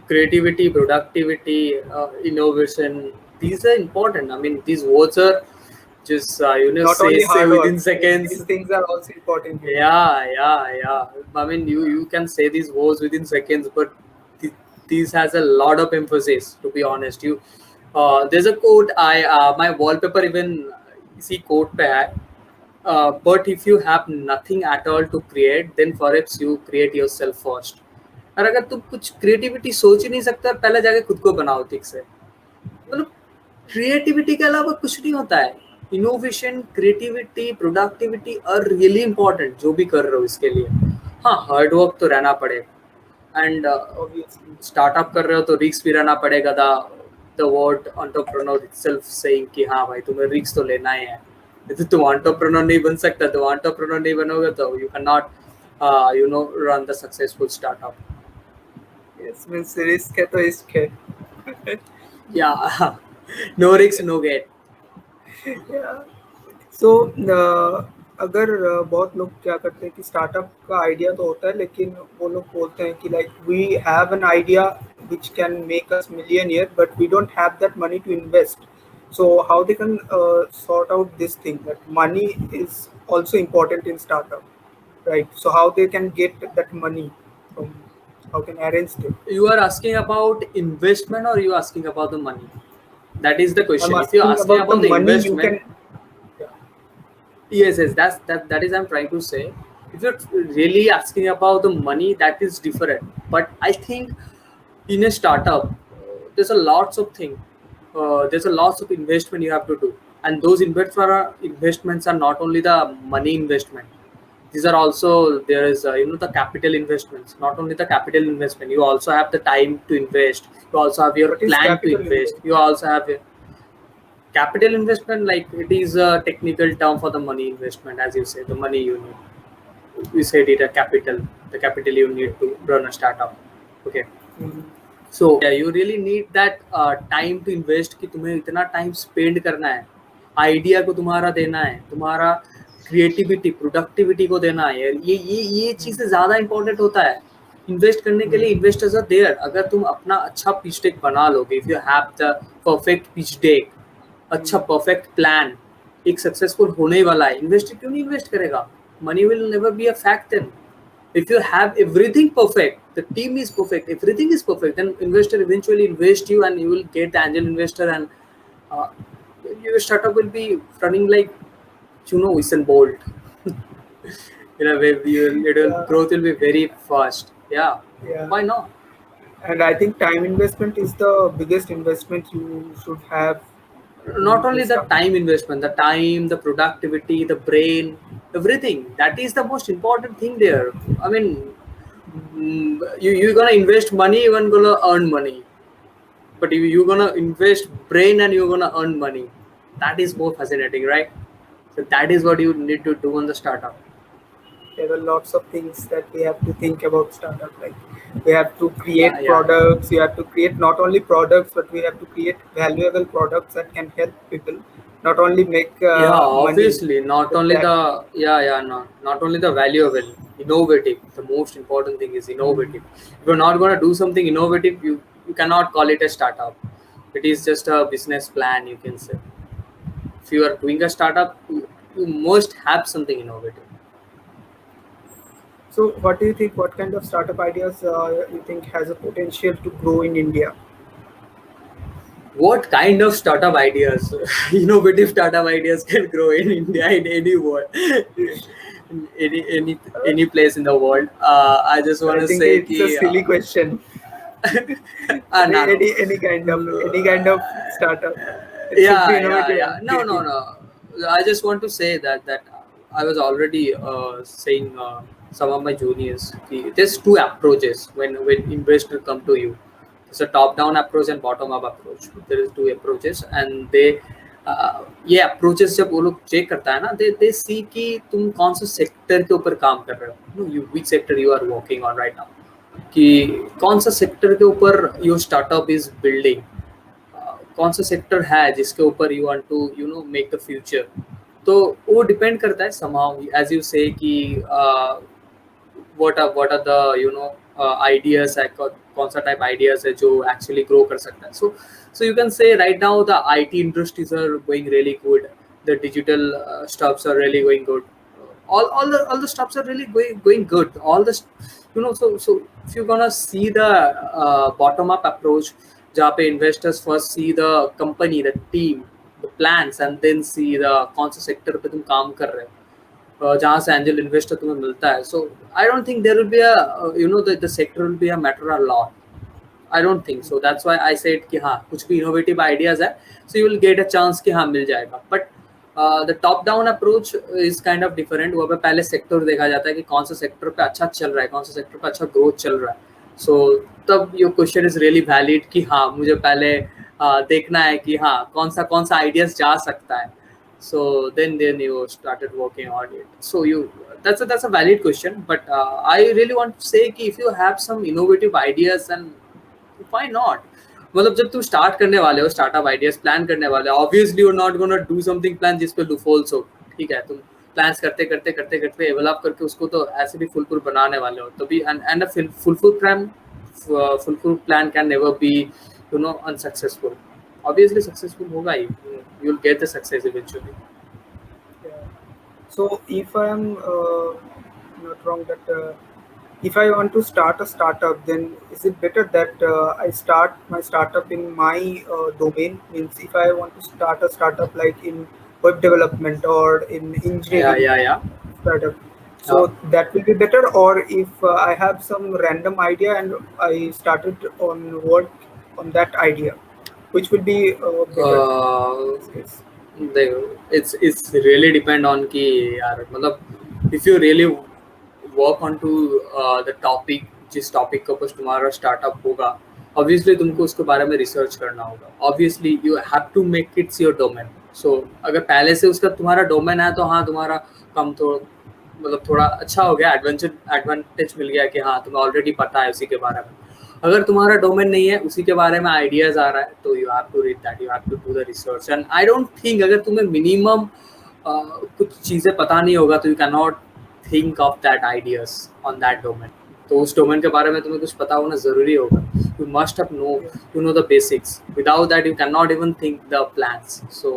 creativity, productivity, innovation, these are important. I mean, these words are just Not say only hard within work, seconds. these things are also important here. Yeah. I mean, you can say these words within seconds, but these has a lot of emphasis, to be honest. There's a quote, my wallpaper even इसी quote पे है, but if you have nothing at all to create, then perhaps you create yourself first. और अगर तुम कुछ creativity सोच ही नहीं सकता, पहले जाके खुद को बनाओ ठीक से। मतलब क्रिएटिविटी के अलावा कुछ नहीं होता है। Innovation, creativity, productivity are really important जो भी कर रहे हो इसके लिए। हाँ, हार्ड वर्क तो रहना पड़ेगा, एंड Obviously. स्टार्टअप कर रहे हो तो रिस्क भी रहना पड़ेगा। The word entrepreneur itself saying कि हाँ भाई, तुम्हें रिस्क तो लेना ही है। यदि तुम एंटरप्रेन्योर नहीं बन सकता, तो एंटरप्रेन्योर नहीं बनोगे तो you can not run the successful startup. Yes, means risk है तो इश्क है। Yeah. No risk, no get. सो अगर बहुत लोग क्या करते हैं कि स्टार्टअप का आइडिया तो होता है, लेकिन वो लोग बोलते हैं कि like we have an idea which can make us millionaire, but we don't have that money to invest. So how they can sort out this thing that money is also important in startup, right? So how they can get that money from, how can arrange it? You are asking about investment or you are asking about the money? That is the I'm question. If you're asking asking about the about the money you investment, can. Yeah. yes, that is I'm trying to say. If you're really asking about the money, that is different. But I think in a startup, there's a lots of thing. There's a lots of investment you have to do, and those investments are not only the money investment. These are also there is the capital investments. Not only the capital investment, you also have the time to invest. You also have your What is plan to capital invest. You investment? also have capital investment, like it is a technical term for the money investment, as you say, the money you need. You said it a capital, the capital you need to run a startup. Okay. Mhm. So yeah, you really need that time to invest कि तुम्हें इतना time spend करना है, idea को तुम्हारा देना है, तुम्हारा क्रिएटिविटी प्रोडक्टिविटी को देना है। ये चीजें ज्यादा इंपॉर्टेंट होता है इन्वेस्ट करने के लिए। Investors are there. अगर तुम अपना अच्छा पिच डेक बना लोगे, if you have the perfect pitch deck, अच्छा परफेक्ट प्लान, एक सक्सेसफुल होने वाला है, इन्वेस्टर क्यों नहीं इन्वेस्ट करेगा? Money will never be a fact then. If you have everything perfect, the team is perfect, everything is perfect, then investor eventually invest you and you will get the angel investor, and uh, your startup will be running like Usain Bolt. In a way, Yeah, growth will be very fast. Yeah, yeah. why not? And I think time investment is the biggest investment you should have Not in only the startup. time investment, the time, the productivity, the brain, everything, that is the most important thing there. I mean, you're gonna invest money, you're gonna earn money. But if you're gonna invest brain and you're gonna earn money, that is more fascinating, right? So that is what you need to do on the startup. There are lots of things that we have to think about startup. Like we have to Yeah, create yeah, yeah. products. We have to create not only products, but we have to create valuable products that can help people. Not only make Yeah, money obviously, not with only that. the not only the valuable, innovative. The most important thing is innovative. If you're not gonna do something innovative, you cannot call it a startup. It is just a business plan, you can say. If you are doing a startup, you must have something innovative. So, what do you think? What kind of startup ideas you think has a potential to grow in India? What kind of startup ideas, innovative startup ideas can grow in India, in any world, in any place in the world? I just want I to think say it's a ki, silly question. no, no. Any kind of startup, it should be Yeah, innovative yeah. and No, no, creative. no. I just want to say that I was already saying some of my juniors. There's two approaches when investor come to you. There's a top-down approach and bottom-up approach. There is two approaches, and ये approaches जब वो लोग check करता है ना, they see कि तुम कौन से sector के ऊपर काम कर रहे हो, which sector you are working on right now, कि कौन सा sector के ऊपर your startup is building, कौन सा सेक्टर है जिसके ऊपर you want to make the future. तो वो डिपेंड करता है somehow, एज यू से कि what are the ideas है, कौन सा टाइप आइडियाज है जो एक्चुअली ग्रो कर सकता है। So you can say right now the IT industries are going really good, the digital stuffs are really going good, all the stuffs are really going good, all the so if you're gonna see the bottom up approach, जहाँ पे investors first see the company, the team, the plans, and then see the कौन सा sector पे तुम काम कर रहे हो, जहाँ से एंजल इन्वेस्टर तुम्हें मिलता है। So I don't think there will be a the sector will be a matter a lot. I don't think so, that's why I said कि हाँ कुछ भी इनोवेटिव आइडियाज है, so you will get a chance कि हाँ मिल जाएगा। But the top down approach is kind of different. वहाँ पे पहले सेक्टर देखा जाता है कि कौन सा सेक्टर पे अच्छा चल रहा है, कौन सा सेक्टर पे अच्छा ग्रोथ चल रहा है। सो तब your question is really valid कि हाँ मुझे पहले देखना है कि हाँ कौन सा आइडियाज जा सकता है। So then you started working on it. So that's a valid question, but I really want to say कि if you have some innovative ideas, and why not, मतलब जब तुम स्टार्ट करने वाले हो, स्टार्टअप आइडियाज प्लान करने वाले हो, obviously you are not gonna do something plan जिस पे लूफहोल्स हो। ठीक है, तुम प्लान्स करते करते करते करते डेवलप करके उसको तो ऐसे भी फुल बनाने वाले हो, तभी and a full plan can never be unsuccessful. Obviously successful होगा ही, you will get the success eventually. Yeah. So if I am not wrong, that if I want to start a startup, then is it better that I start my startup in my domain? Means if I want to start a startup like in web development or in Yeah, engineering yeah, yeah. startup, Yeah. so that will be better. Or if I have some random idea and I started on work on that idea, which will be better in Uh, this case? it's really depend on कि यार मतलब if you really work on to the topic, जिस topic के ऊपर तुम्हारा startup होगा, obviously तुमको उसके बारे में रिसर्च करना होगा. Obviously you have to make its your domain. So अगर पहले से उसका तुम्हारा डोमेन है तो हाँ तुम्हारा कम तो मतलब थोड़ा अच्छा हो गया, एडवांटेज मिल गया कि हाँ तुम्हें ऑलरेडी पता है उसी के बारे में. अगर तुम्हारा डोमेन नहीं है, उसी के बारे में आइडियाज आ रहा है, तो you have to read that, you have to do the research. And I don't think अगर तुम्हें मिनिमम कुछ चीज़ें पता नहीं होगा तो you can not think of that ideas on that domain. तो उस डोमेन के बारे में तुम्हें कुछ पता होना ज़रूरी होगा. You must have know the basics. Without that you can not even think the plans. So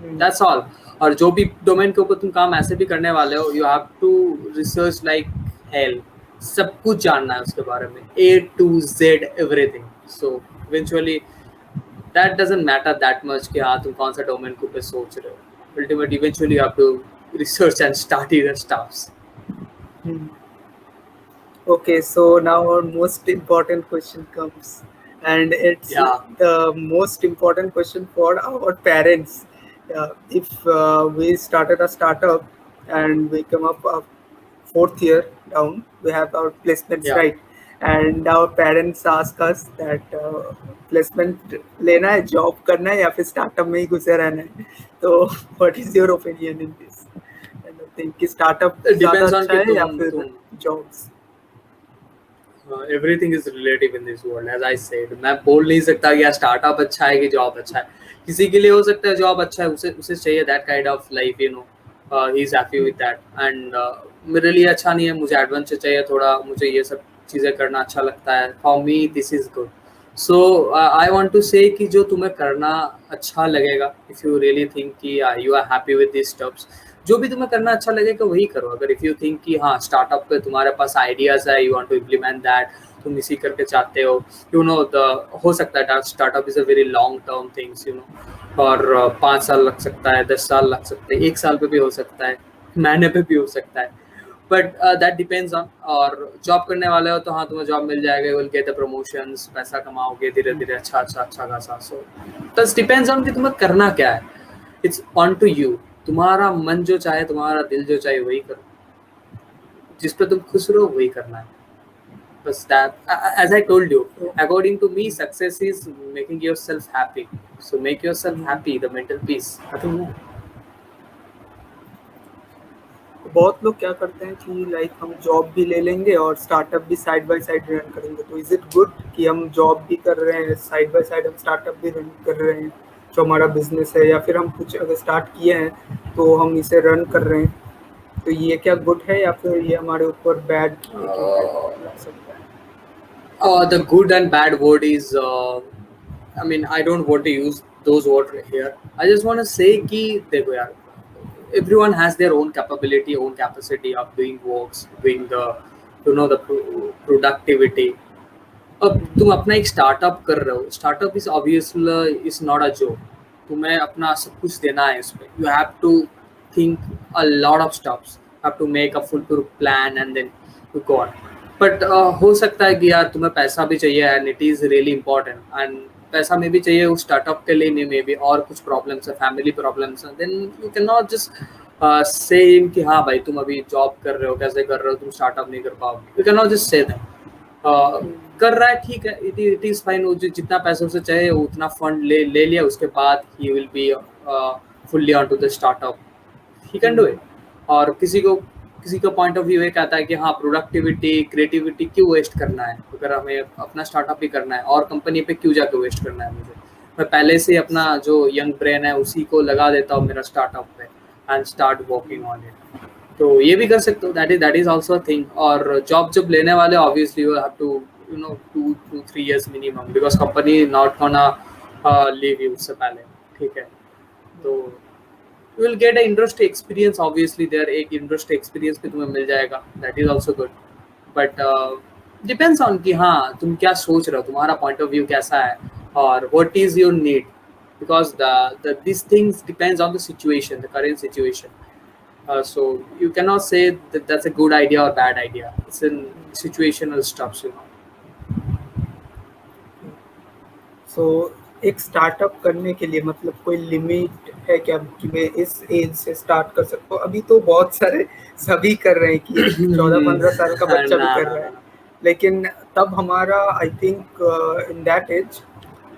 that's all. और जो भी डोमेन के ऊपर तुम काम ऐसे भी करने वाले हो, you have to research like hell. सब कुछ जानना है उसके बारे में, A to Z everything. So eventually that doesn't matter that much कि हाँ तुम कौन सा डोमेन के ऊपर सोच रहे हो. Ultimately eventually you have to research and start your stuffs. Okay, so now our most important question comes, and it's Yeah. the most important question for our parents. If we started a startup and we come up a fourth year down, we have our placements, Yeah. right? And our parents ask us that placement लेना है, job करना है या फिर startup में ही घुसे रहना है. तो what is your opinion in this? And I think कि startup It ज़्यादा depends on अच्छा कि है या फिर तुम jobs? Everything is relative in this world. As I said, मैं बोल नहीं सकता कि यार स्टार्टअप अच्छा है कि जॉब अच्छा है. किसी के लिए हो सकता है जॉब अच्छा है, उसे उसे चाहिए that kind of life, you know, he is happy with that. And मेरे लिए अच्छा नहीं है, मुझे एडवेंचर चाहिए थोड़ा, मुझे ये सब चीज़ें करना अच्छा लगता है. For me this is good. So I want to say कि जो तुम्हें करना अच्छा लगेगा, इफ़ यू रियली थिंक कि you are happy with this stuffs, जो भी तुम्हें करना अच्छा लगेगा वही करो. अगर इफ़ यू थिंक कि हाँ स्टार्टअप पे तुम्हारे पास आइडियाज़ है, you want to implement that, तुम इसी करके चाहते हो, यू नो द हो सकता है startup is a very long term things, you know. और 5 साल लग सकता है, 10 साल लग सकते हैं, 1 साल पे भी हो सकता है, महीने पे भी हो सकता है. But that depends on. और जॉब करने वाले हो तो हाँ तुम्हें जॉब मिल जाएगा, you will get the promotions, पैसा कमाओगे धीरे धीरे अच्छा खासा. सो बस डिपेंड्स ऑन कि तुम्हें करना क्या है. It's on to you. तुम्हारा मन जो चाहे, तुम्हारा दिल जो चाहे वही करो. जिस पे तुम खुश रहो वही करना है. बस that, as I told you, according to me success is making yourself happy. So make yourself happy, the mental peace, nothing more. बहुत लोग क्या करते हैं कि लाइक हम जॉब भी ले लेंगे और स्टार्टअप भी साइड बाय साइड रन करेंगे. तो इज इट गुड कि हम जॉब भी कर रहे हैं, साइड बाय साइड हम स्टार्टअप भी रन कर रहे हैं जो हमारा बिजनेस है, या फिर हम कुछ अगर स्टार्ट किए हैं तो हम इसे रन कर रहे हैं? तो ये क्या गुड है या फिर ये हमारे ऊपर बैड इम्पैक्ट ला सकता है? The good and bad word is, I mean, I don't want to use those words here. I just want to say कि देखो यार, everyone has their own capability, own capacity of doing works, doing the, you know, the productivity. अब तुम अपना एक startup कर रहे हो, startup is obviously is not a job. तुम्हें अपना सब कुछ देना है इसमें. You have to think a lot of stuffs, have to make a full plan and then you go on. But हो सकता है कि यार तुम्हें पैसा भी चाहिए and it is really important. And पैसा में भी चाहिए उस स्टार्टअप के लिए, नहीं मे बी और कुछ प्रॉब्लम्स है, फैमिली प्रॉब्लम्स है. Then you can not just say कि हाँ भाई तुम अभी जॉब कर रहे हो, कैसे कर रहे हो, तुम स्टार्टअप नहीं कर पाओगे. You can not just say that. कर रहा है ठीक है, इट इज फाइन. जितना पैसा उसे चाहिए उतना फंड ले लिया, उसके बाद he will be fully on to the startup, he can do it. और किसी का पॉइंट ऑफ व्यू ये कहता है कि हाँ प्रोडक्टिविटी क्रिएटिविटी क्यों वेस्ट करना है, अगर हमें अपना स्टार्टअप ही करना है और कंपनी पे क्यों जाकर वेस्ट करना है. मुझे मैं पहले से अपना जो यंग ब्रेन है उसी को लगा देता हूँ मेरा स्टार्टअप पे and start working on it. तो ये भी कर सकते हो, that is also a thing. और जॉब जब लेने वाले obviously you have to, you know, 2 to 3 years minimum, because company not gonna leave you उससे पहले, ठीक है। तो you will get a industry experience, obviously there एक इंडस्ट्री एक्सपीरियंस भी तुम्हें मिल जाएगा, that is also good. But depends on कि हाँ तुम क्या सोच रहे हो, तुम्हारा पॉइंट ऑफ व्यू कैसा है और what is your need, because the this things depends on the situation, the current situation. So you cannot say that that's a good idea or bad idea. It's in situational stuff, you know. सो एक startup करने के लिए मतलब कोई limit है क्या कि मैं इस एज से स्टार्ट कर सकता हूँ? अभी तो बहुत सारे सभी कर रहे हैं कि 14-15 साल का बच्चा भी कर रहा है, लेकिन तब हमारा I think in that age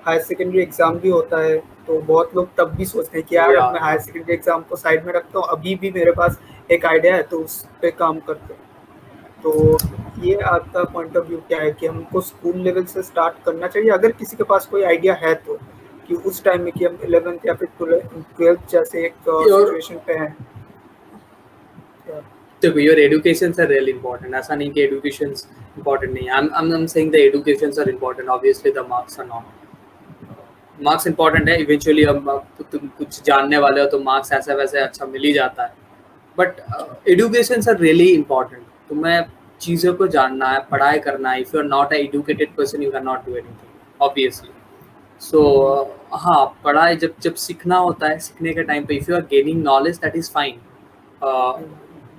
higher secondary exam भी होता है, तो बहुत लोग तब भी सोचते हैं कि यार अब मैं हायर सेकेंडरी एग्जाम को साइड में रखता हूँ, अभी भी मेरे पास एक आइडिया है तो उस पर काम करते हैं। तो ये आपका पॉइंट ऑफ व्यू क्या है कि हमको स्कूल लेवल से स्टार्ट करना चाहिए अगर किसी के पास कोई आइडिया है तो, कि उस टाइम में कि हम 11th या फिर 12th जैसे एक सिचुएशन पे हैं? देखो, your educations are really important, ऐसा नहीं कि एजुकेशंस इंपॉर्टेंट नहीं है। I am saying the educations are important, obviously the marks are not. Marks important है, इवेंचुअली अब तुम कुछ जानने वाले हो तो मार्क्स ऐसा वैसे अच्छा मिल ही जाता है, but educations are really important. तुम्हें चीज़ों को जानना है, पढ़ाई करना है। If you are not a educated person you can not do anything, obviously. So हाँ, पढ़ाई जब जब सीखना होता है, सीखने के टाइम पे if you are gaining knowledge that is fine,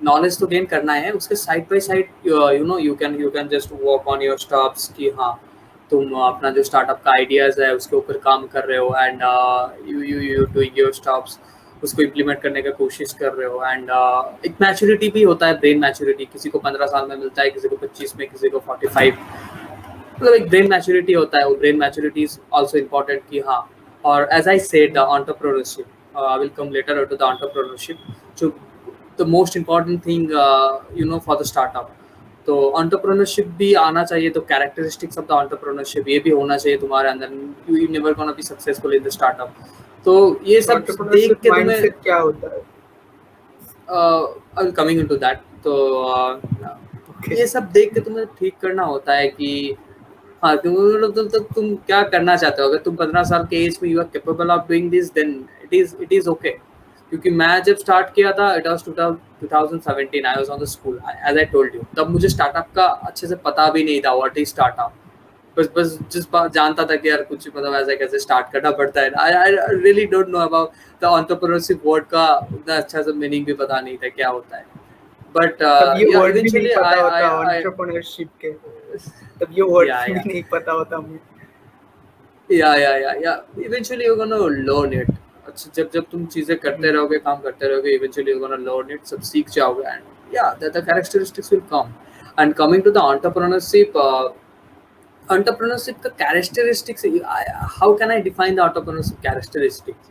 knowledge तो गेन करना है, उसके side by side you know you can just work on your stops कि हाँ तुम अपना जो स्टार्टअप का आइडियाज़ है उसके ऊपर काम कर रहे हो, and you doing your stops, उसको इम्प्लीमेंट करने का कोशिश कर रहे हो। एंड एक मैच्योरिटी भी होता है, ब्रेन मैच्योरिटी, किसी को 15 साल में मिलता है, किसी को 25 में, किसी को 45, मतलब एक ब्रेन मैच्योरिटी होता है, वो brain maturity is also important कि हाँ। और as I said the entrepreneurship, I will come later to the entrepreneurship, जो the most important thing you know for the startup. तो एंटरप्रेन्योरशिप भी आना चाहिए, तो कैरेक्टरिस्टिक्स ऑफ द एंटरप्रेन्योरशिप ये भी होना चाहिए तुम्हारे अंदर, you never gonna be successful in the startup. तो ये सब देख के तुम्हें क्या होता है, I will coming into that. तो ये सब देख के तुम्हें ठीक करना होता है कि हाँ तुम क्या करना चाहते हो। अगर तुम 15 साल के एज में you are capable of doing this, then it is okay. क्योंकि मैं जब स्टार्ट किया था it was 2017, I was on the school, as I told you, तब मुझे स्टार्टअप का अच्छे से पता भी नहीं था, व्हाट इज स्टार्टअप। बस जिस बात जानता था कि यार कुछ मतलब ऐसे कैसे स्टार्ट करना पड़ता है। I really don't know about the entrepreneurship word का उतना अच्छा सा मीनिंग भी पता नहीं था क्या होता है। बट तब ये वर्ड भी नहीं इवेंचुअली पता होता एंटरप्रेन्योरशिप के, तब ये वर्ड भी नहीं पता होता मुझे। या eventually you gonna learn it. अच्छा, जब तुम चीजें करते रहोगे, काम करते रहोगे, eventually you gonna learn it, सब सीख जाओगे, एंड या the characteristics will come. And coming to the entrepreneurship का characteristics, how can I define the entrepreneurship characteristics?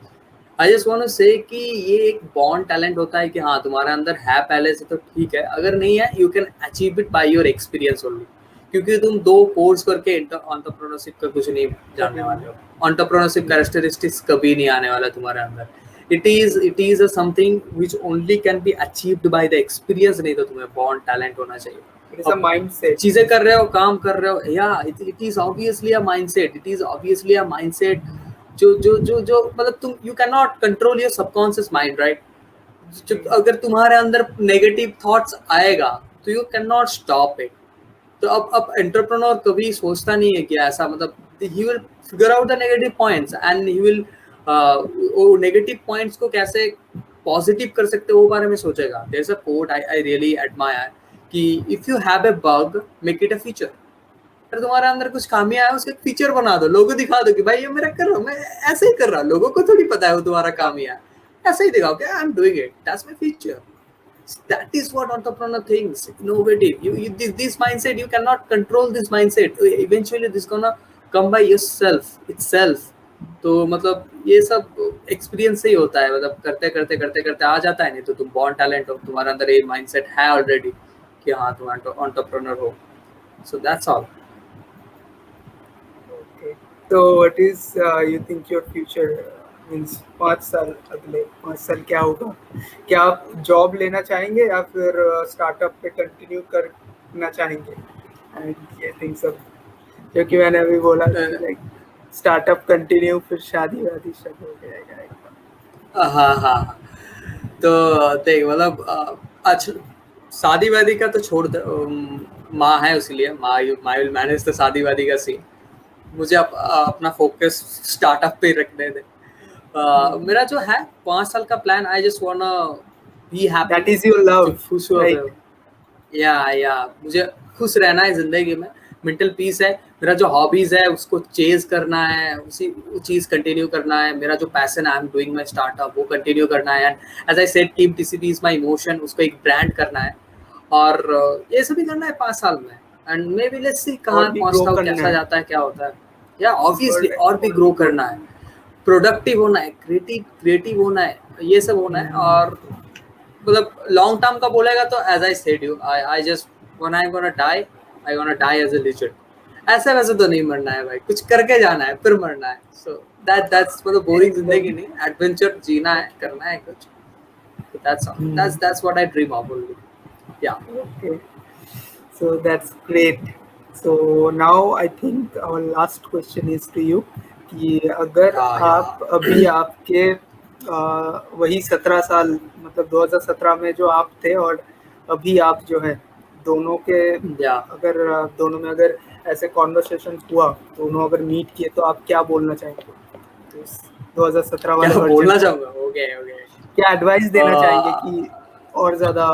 I just want to say कि ये एक born talent होता है कि हाँ तुम्हारे अंदर है पहले से तो ठीक है, अगर नहीं है you can achieve it by your experience only, क्योंकि तुम 2 कोर्स करके entrepreneurship का कुछ नहीं जानने वाले हो। entrepreneurship characteristics कभी नहीं आने वाला तुम्हारे अंदर। it is a something which only can be achieved by the experience, नहीं तो तुम्हें born talent होना चाहिए। It is a mindset. चीजें कर रहे हो, काम कर रहे हो, या it is obviously a mindset, it is obviously a mindset जो मतलब तुम you cannot control your subconscious mind, right? अगर तुम्हारे अंदर नेगेटिव थॉट्स आएगा तो you cannot stop it। तो अब एंटरप्रेन्योर कभी सोचता नहीं है कि ऐसा, मतलब he will figure out the negative points and he will वो नेगेटिव पॉइंट्स को कैसे पॉजिटिव कर सकते हो वो बारे में सोचेगा। There is a quote I really admire कि if you have a bug make it a feature. अगर तुम्हारे अंदर कुछ खामियां है उसका एक फीचर बना दो, लोगों को दिखा दो कि भाई ये मेरा कर रहा हूँ, मैं ऐसे ही कर रहा हूँ, लोगों को थोड़ी पता है वो तुम्हारा खामियां है, ऐसे ही दिखाओ कि आई am doing it, that's my feature. That is what entrepreneur thinks, innovative. This mindset, you cannot control this mindset. Eventually this gonna come by yourself itself। तो मतलब ये सब एक्सपीरियंस से ही होता है, मतलब करते करते करते करते आ जाता है, नहीं तो तुम बॉर्न टैलेंट हो, तुम्हारे अंदर ये माइंडसेट है ऑलरेडी कि हाँ तुम एंटरप्रेन्योर हो। सो that's all. Okay. So what is you think your future means 5 साल, अगले 5 साल क्या होगा? क्या आप जॉब लेना चाहेंगे या फिर स्टार्टअप पे कंटिन्यू करना चाहेंगे? एंड ये थिंग्स सब, क्योंकि मैंने अभी बोला लाइक स्टार्टअप कंटिन्यू, फिर शादी वादी शुरू हो जाएगा एकदम। हाँ हाँ। तो देख मतलब अच्छा, शादी वादी का तो छोड़ दे, माँ है उसलिए माँ विल मैनेज द शादी वादी का सीन। मुझे अपना फोकस स्टार्टअप पे ही रखने दे। मेरा जो है 5 साल का plan, I just वांना be happy. That is your मुझे लव, खुश हुआ राइट? या मुझे खुश रहना है जिंदगी में। मेंटल पीस है। मेरा जो हॉबीज है उसको चेज करना है, उसी वो चीज कंटिन्यू करना है। मेरा जो पैशन है, I am doing my startup, वो कंटिन्यू करना है। And as I said, team TCP is my emotion, उसको एक ब्रांड करना है। और ये सभी करना है 5 साल में। And may be let's see और कहाँ भी ग्रो पहुंचता हूँ, करना कैसा है, जाता है, क्या होता है। या ऑब्वियसली और भी और ग्रो भी ग्रो करना है, करना प्रोडक्टिव होना है, क्रिएटिव क्रिएटिव होना है, ये सब होना है। है। और मतलब लॉन्ग टर्म का बोलेगा तो as I said you, I just when I gonna die, I gonna die as a legend. ऐसे वैसे तो नहीं मरना है भाई, कुछ करके जाना है फिर मरना है। सो दैट्स मतलब बोरिंग एकदम। जिंदगी नहीं, एडवेंचर जीना है, करना है कुछ। That's all, that's what I dream of only. या Okay, so that's great. So now I think our last question is to you कि अगर या आप अभी आपके वही 17 साल, मतलब 2017 में जो आप थे और अभी आप जो है, दोनों के, या अगर दोनों में अगर ऐसे कॉन्वर्सेशन हुआ, दोनों अगर मीट किए, तो आप क्या बोलना चाहेंगे? तो 2017 वाले क्या वर्जन बोलना को चाहूंगा, ओके ओके। क्या एडवाइस देना चाहेंगे कि और ज्यादा?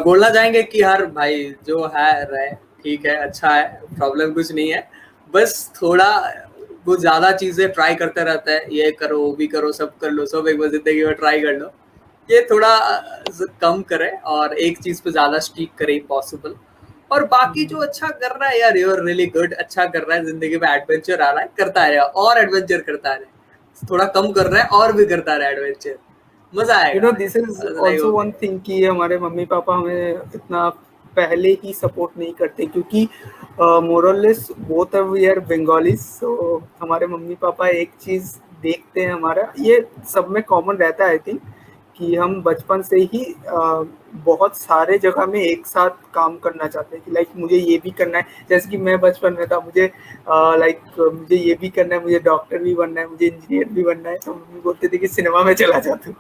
बोलना चाहेंगे कि यार भाई जो है रहे, ठीक है, अच्छा है, प्रॉब्लम कुछ नहीं है। बस थोड़ा वो ज्यादा चीजें ट्राई करते रहता है, ये करो वो भी करो, सब कर लो, सब एक बार जिंदगी में ट्राई कर लो। ये थोड़ा कम करे और एक चीज पे ज्यादा स्टिक करे पॉसिबल। और बाकी जो अच्छा कर रहा है यार, यूर रियली गुड, अच्छा कर रहा है, जिंदगी में एडवेंचर आ रहा है, करता है और एडवेंचर करता है। थोड़ा कम कर रहा है और भी करता रहे एडवेंचर, मजा आएगा। This is like also one okay. Thing कि हमारे मम्मी पापा हमें इतना पहले ही सपोर्ट नहीं करते, क्योंकि मोरलेस बोथ वी आर बंगालीज। सो हमारे मम्मी पापा एक चीज देखते हैं, हमारा ये सब में कॉमन रहता है आई थिंक, कि हम बचपन से ही बहुत सारे जगह में एक साथ काम करना चाहते हैं, कि लाइक मुझे ये भी करना है। जैसे कि मैं बचपन में था, मुझे लाइक मुझे ये भी करना है, मुझे डॉक्टर भी बनना है, मुझे इंजीनियर भी बनना है, तो मम्मी बोलते थे कि सिनेमा में चला जा तू,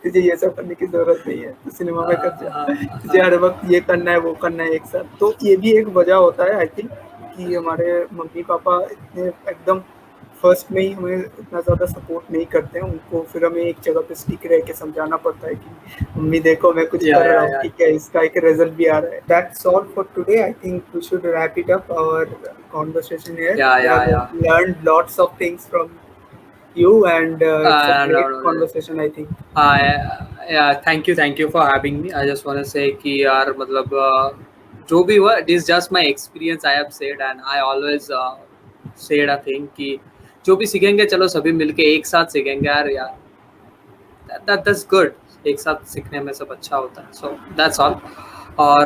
तुझे ये सब करने की जरूरत नहीं है, तो सिनेमा में कर जा, तुझे हर वक्त ये करना है वो करना है एक साथ। तो ये भी एक वजह होता है आई थिंक, कि हमारे मम्मी पापा इतने एकदम फर्स्ट में ही हमें इतना ज़्यादा सपोर्ट नहीं करते हैं। उनको फिर हमें एक जगह पे स्टिक रह के समझाना पड़ता है कि मम्मी देखो मैं कुछ या कर या रहा हूँ, या ठीक है, इसका एक रिजल्ट भी आ रहा है। That's all for today. I think we should wrap it up our conversation here. We या have या learned lots of things from you, and it's a no great no conversation I think. या thank you for having me. I just want to say कि यार मतलब जो भी हुआ, it is just my experience, I have said and I always said a thing कि जो भी सीखेंगे चलो सभी मिलके एक साथ सीखेंगे यार। यार दैट्स गुड, एक साथ सीखने में सब अच्छा होता है। So that's all. और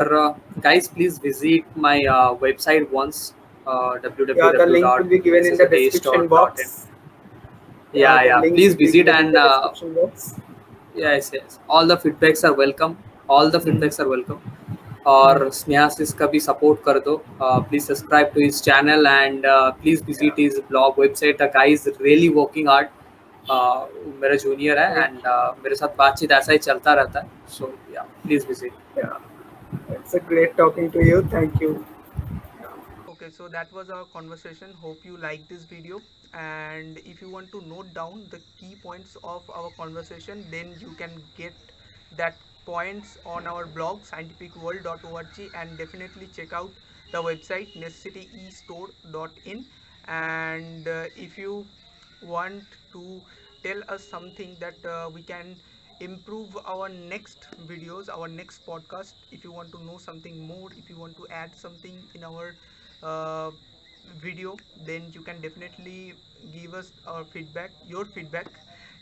guys please visit my website once, Yeah, the link will be given in the description www.thisisatastore.in. box. Yeah, Yeah, the yeah, link please will be visit given in and the description box. yes, yes, all the feedbacks are welcome, all the Hmm. feedbacks are welcome। और स्नेहासिस का भी support कर दो। Please subscribe to his channel and please Yeah, visit his blog website. The guy is really working hard. मेरा junior है thank and you. मेरे साथ बातचीत ऐसा ही चलता रहता है। सो या please visit. Yeah, it's a great talking to you. Thank you. Okay, so that was our conversation. Hope you liked this video. And if you want to note down the key points of our conversation, then you can get that points on our blog scientificworld.org, and definitely check out the website necessityestore.in. And if you want to tell us something that we can improve our next videos, our next podcast, if you want to know something more, if you want to add something in our uh, video, then you can definitely give us our feedback, your feedback,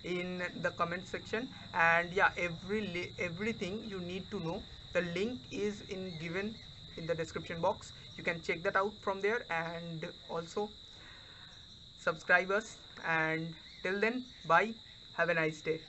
in the comment section. And yeah, everything you need to know, the link is in given in the description box. You can check that out from there, and also subscribe us. And till then, bye, have a nice day.